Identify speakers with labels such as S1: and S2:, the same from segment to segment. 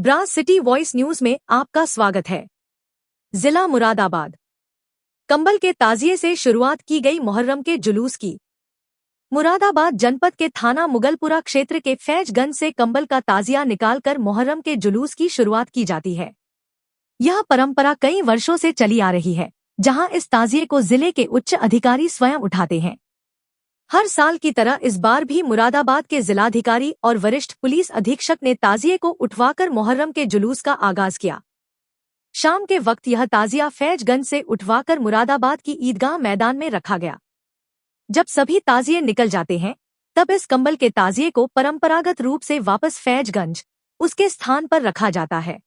S1: Brass city voice news में आपका स्वागत है। जिला मुरादाबाद। कंबल के ताजिए से शुरुआत की गई मुहर्रम के जुलूस की। मुरादाबाद जनपद के थाना मुगलपुरा क्षेत्र के फैजगंज से कंबल का ताजिया निकालकर मुहर्रम के जुलूस की शुरुआत की जाती है। यह परंपरा कई वर्षों से चली आ रही है, जहां इस ताजिए को जिले के उच्च अधिकारी स्वयं उठाते हैं। हर साल की तरह इस बार भी मुरादाबाद के जिलाधिकारी और वरिष्ठ पुलिस अधीक्षक ने ताजिए को उठवाकर मुहर्रम के जुलूस का आगाज किया। शाम के वक्त यह ताजिया फैजगंज से उठवाकर मुरादाबाद की ईदगाह मैदान में रखा गया। जब सभी ताजिए निकल जाते हैं, तब इस कंबल के ताजिए को परंपरागत रूप से वापस फैजगंज उसके स्थान पर रखा जाता है।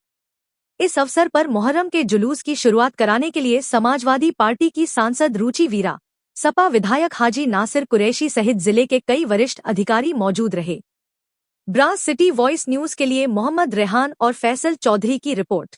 S1: इस अवसर पर मुहर्रम के जुलूस की शुरुआत कराने के लिए समाजवादी पार्टी की सांसद रुचि वीरा, सपा विधायक हाजी नासिर कुरैशी सहित जिले के कई वरिष्ठ अधिकारी मौजूद रहे। ब्रास सिटी वॉइस न्यूज के लिए मोहम्मद रेहान और फैसल चौधरी की रिपोर्ट।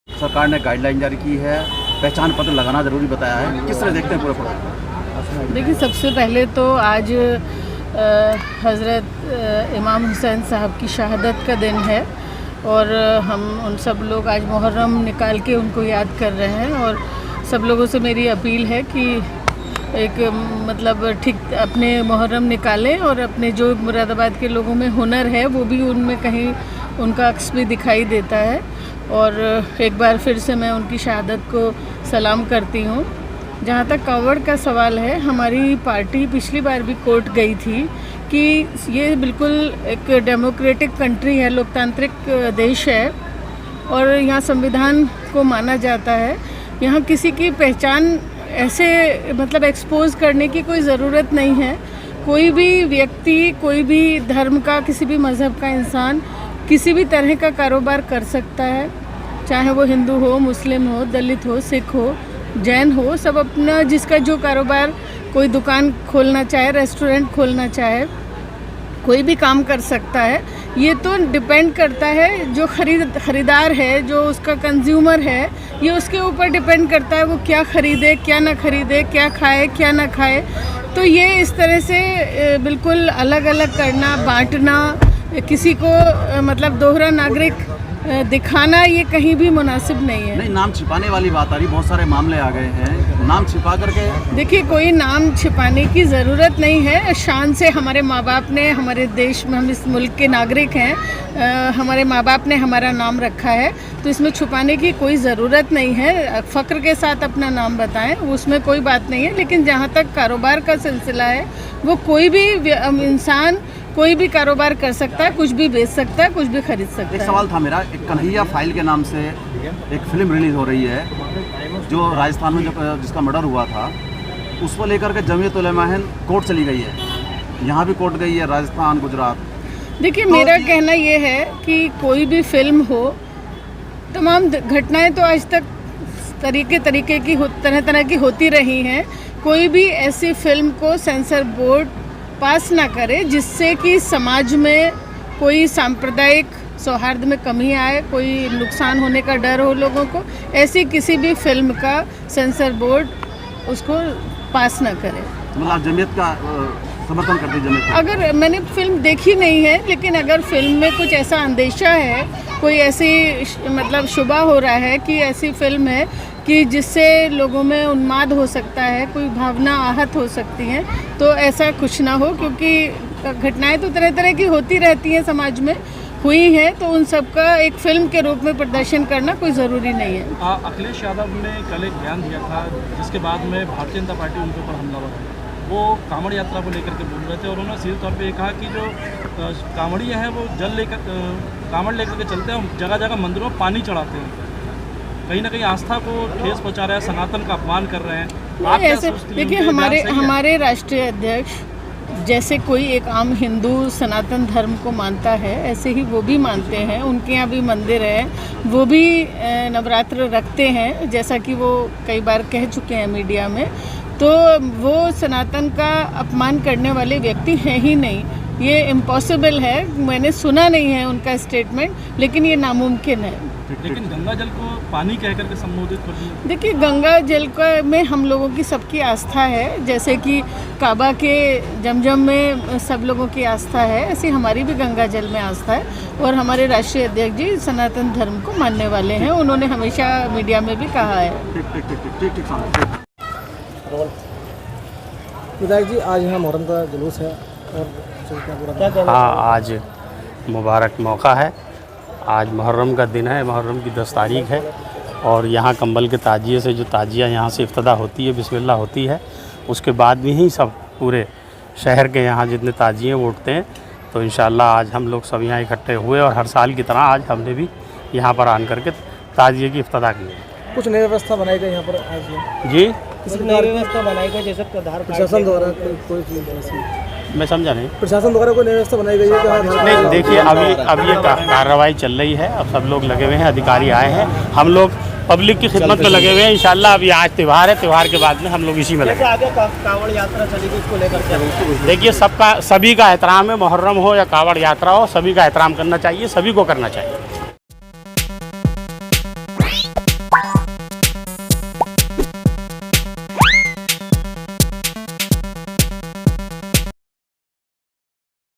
S2: सरकार ने गाइडलाइन जारी की है, पहचान पत्र लगाना जरूरी बताया है। किस तरह देखते हैं पूरे प्रोग्राम?
S3: देखिए, सबसे पहले तो आज हज़रत इमाम हुसैन साहब की शहादत का दिन है और हम उन सब लोग आज मुहर्रम निकाल के उनको याद कर रहे हैं। और सब लोगों से मेरी अपील है कि एक मतलब ठीक अपने मुहर्रम निकालें और अपने जो मुरादाबाद के लोगों में हुनर है वो भी उनमें कहीं उनका अक्स भी दिखाई देता है। और एक बार फिर से मैं उनकी शहादत को सलाम करती हूँ। जहाँ तक कावड़ का सवाल है, हमारी पार्टी पिछली बार भी कोर्ट गई थी कि ये बिल्कुल एक डेमोक्रेटिक कंट्री है, लोकतांत्रिक देश है और यहाँ संविधान को माना जाता है। यहाँ किसी की पहचान ऐसे मतलब एक्सपोज करने की कोई ज़रूरत नहीं है। कोई भी व्यक्ति, कोई भी धर्म का, किसी भी मज़हब का इंसान किसी भी तरह का कारोबार कर सकता है, चाहे वो हिंदू हो, मुस्लिम हो, दलित हो, सिख हो, जैन हो। सब अपना जिसका जो कारोबार, कोई दुकान खोलना चाहे, रेस्टोरेंट खोलना चाहे, कोई भी काम कर सकता है। ये तो डिपेंड करता है जो खरीदार है, जो उसका कंज्यूमर है, ये उसके ऊपर डिपेंड करता है वो क्या ख़रीदे, क्या ना ख़रीदे, क्या खाए, क्या ना खाए। तो ये इस तरह से बिल्कुल अलग अलग करना, बांटना, किसी को मतलब दोहरा नागरिक दिखाना, ये कहीं भी मुनासिब नहीं है।
S2: नहीं, नाम छिपाने वाली बात आ रही, बहुत सारे मामले आ गए हैं, नाम छिपा करके।
S3: देखिए, कोई नाम छिपाने की ज़रूरत नहीं है। शान से हमारे माँ बाप ने, हमारे देश में, हम इस मुल्क के नागरिक हैं, हमारे माँ बाप ने हमारा नाम रखा है, तो इसमें छुपाने की कोई ज़रूरत नहीं है। फ़ख्र के साथ अपना नाम बताएं, उसमें कोई बात नहीं है। लेकिन जहाँ तक कारोबार का सिलसिला है, वो कोई भी इंसान कोई भी कारोबार कर सकता है, कुछ भी बेच सकता है, कुछ भी खरीद सकता है।
S2: एक सवाल था मेरा, एक कन्हैया फाइल के नाम से एक फिल्म रिलीज हो रही है जो राजस्थान में जिसका मर्डर हुआ था, उसको लेकर के जमीयत उलेमा हिंद कोर्ट चली गई है। यहाँ भी कोर्ट गई है, राजस्थान, गुजरात।
S3: देखिए, मेरा कहना ये है कि कोई भी फिल्म हो, तमाम घटनाएं तो आज तक तरीके की तरह तरह की होती रही हैं। कोई भी ऐसी फिल्म को सेंसर बोर्ड पास ना करे जिससे कि समाज में कोई सांप्रदायिक सौहार्द में कमी आए, कोई नुकसान होने का डर हो लोगों को। ऐसी किसी भी फिल्म का सेंसर बोर्ड उसको पास ना करे।
S2: मतलब जमीयत का समर्थन करते जमीयत?
S3: अगर मैंने फिल्म देखी नहीं है, लेकिन अगर फिल्म में कुछ ऐसा अंदेशा है, कोई ऐसी मतलब शुबा हो रहा है कि ऐसी फिल्म है कि जिससे लोगों में उन्माद हो सकता है, कोई भावना आहत हो सकती है, तो ऐसा कुछ ना हो। क्योंकि घटनाएं तो तरह तरह की होती रहती हैं, समाज में हुई हैं, तो उन सब का एक फिल्म के रूप में प्रदर्शन करना कोई ज़रूरी नहीं है।
S4: अखिलेश यादव ने कल एक बयान दिया था, जिसके बाद में भारतीय जनता पार्टी उनके ऊपर हमला हुआ। वो कांवड़ यात्रा को लेकर के बोल रहे थे और उन्होंने सीधे तौर पे ये कहा कि जो कांवड़िया हैं वो कांवड़ लेकर के चलते हैं, जगह जगह मंदिरों में पानी चढ़ाते हैं, कहीं ना कहीं आस्था को ठेस पहुंचा रहे हैं, सनातन का अपमान कर रहे हैं। आप
S3: ऐसे देखिए, हमारे राष्ट्रीय अध्यक्ष जैसे कोई एक आम हिंदू सनातन धर्म को मानता है, ऐसे ही वो भी मानते हैं। उनके यहाँ भी मंदिर है, वो भी नवरात्र रखते हैं, जैसा कि वो कई बार कह चुके हैं मीडिया में। तो वो सनातन का अपमान करने वाले व्यक्ति हैं ही नहीं। ये इम्पॉसिबल है, मैंने सुना नहीं है उनका स्टेटमेंट, लेकिन ये नामुमकिन है।
S4: लेकिन गंगा जल को पानी कह करके संबोधित कर दिया।
S3: देखिए, गंगा जल का में हम लोगों की सबकी आस्था है, जैसे कि काबा के जमजम में सब लोगों की आस्था है, ऐसी हमारी भी गंगा जल में आस्था है। और हमारे राष्ट्रीय अध्यक्ष जी सनातन धर्म को मानने वाले हैं, उन्होंने हमेशा मीडिया में भी कहा है।
S5: विधायक जी, आज यहाँ मुहर्रम का जुलूस है और
S6: हाँ, आज मुबारक मौका है। आज मुहर्रम का दिन है, मुहर्रम की 10 तारीख है और यहाँ कंबल के ताजिए से जो ताजिया यहाँ से इफ्तिदा होती है, बिस्मिल्लाह होती है, उसके बाद में ही सब पूरे शहर के यहाँ जितने ताजिए वो उठते हैं। तो इंशाअल्लाह आज हम लोग सब यहाँ इकट्ठे हुए और हर साल की तरह आज हमने भी यहाँ पर आन करके ताजिए की इफ्तिदा की।
S5: कुछ नई व्यवस्था बनाई गई यहाँ पर आज?
S6: जी,
S5: किसी नई व्यवस्था बनाई गई जैसे प्रशासन द्वारा कोई चीज़ ऐसी?
S6: मैं समझा नहीं।
S5: प्रशासन द्वारा कोई नई व्यवस्था बनाई गई है क्या?
S6: नहीं, देखिए अब ये कार्रवाई चल रही है, अब सब लोग लगे हुए हैं, अधिकारी आए हैं, हम लोग पब्लिक की खिदमत में लगे हुए हैं। इंशाल्लाह अभी आज त्यौहार है, त्यौहार के बाद में हम लोग इसी में लगे।
S5: आगे कांवड़ यात्रा चलेगी, इसको लेकर
S6: देखिए सभी का एहतराम है, मुहर्रम हो या कावड़ यात्रा हो, सभी का एहतराम करना चाहिए, सभी को करना चाहिए।